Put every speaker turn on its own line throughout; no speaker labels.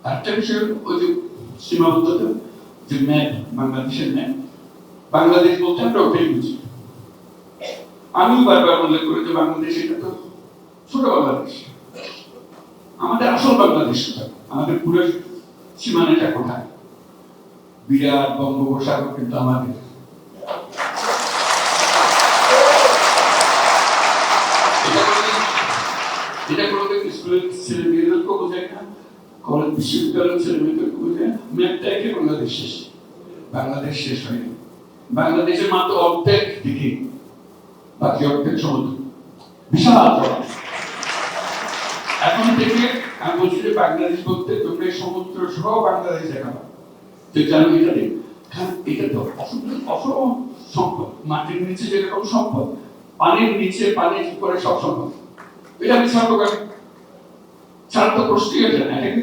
আরেকটা বিষয় ওই যে সীমাবদ্ধতা, যে ম্যাপ, বাংলাদেশের ম্যাপ, বাংলাদেশ বলতে আমরা ওটাই বুঝি। আমি বারবার উল্লেখ করি যে বাংলাদেশ এটা তো ছোট বাংলাদেশ, আমাদের আসল বাংলাদেশ কোথায়, আমাদের পুরো সীমানাটা কোথায়, বিরাট বঙ্গোপসাগর কিন্তু আমাদের। এটা কোনোদিন স্কুলের ছেলে মেয়েদেরকে বোঝায় না, কলেজ বিশ্ববিদ্যালয়ের ছেলে মেয়েদেরকে বোঝায় না। ম্যাপটা একে বাংলাদেশ শেষ, বাংলাদেশ শেষ হয়নি। বাংলাদেশের মাত্র অর্ধেক দিকে, বাকি অর্ধেক সমুদ্র, বিশাল। এখন থেকে আমি বলছি যে বাংলাদেশ বলতে তোমরা সমুদ্র সহ বাংলাদেশ দেখাবো, যে জানো এটা দেখ, এটা তো অসম সম্পদ, মাটির নিচে যেরকম সম্পদ, পানির নিচে পানির উপরে সব সম্পদ। এটা আমি ছাত্র ছাত্র প্রশ্নই এটা না, এটাকে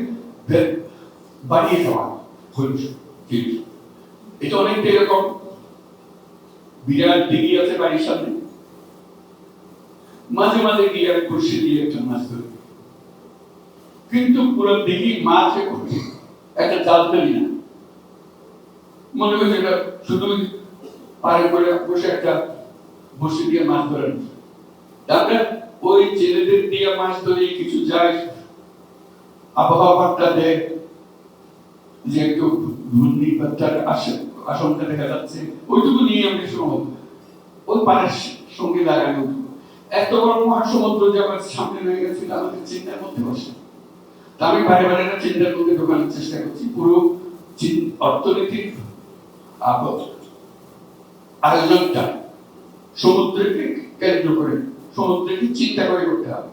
বাড়িয়ে দেওয়া হইল। এটা অনেকটা এরকম, বিরাট দিঘি আছে বাড়ির সামনে, মাঝে মাঝে গিয়ে আমি খুশি দিয়ে একটা মাছ ধরি, কিন্তু পুরো দিঘি মাছে করছি, একটা জাল ফেলি না। মনে হয়েছে এটা শুধু পারে করে বসে একটা বসে দিয়ে মাছ ধরেন। তারপরে ওই ছেলেদের দিয়ে মাছ ধরে কিছু যায়, আবহাওয়াটা দেয় যে একটু ঘূর্ণিপাতার আশঙ্কা দেখা যাচ্ছে, ওইটুকু নিয়ে আমি সময় ওই পাড়ের সঙ্গে লাগানো। এত বড় মহাসমুদ্র যে আমার সামনে রয়ে গেছে, আমাদের চিন্তার মধ্যে বসে। তা আমি বারে বারে না চিন্তার মধ্যে ঢোকানোর চেষ্টা করছি, পুরো অর্থনীতির আয়োজনটা সমুদ্রকে কেন্দ্র করে, সমুদ্রকে চিন্তা করে করতে হবে।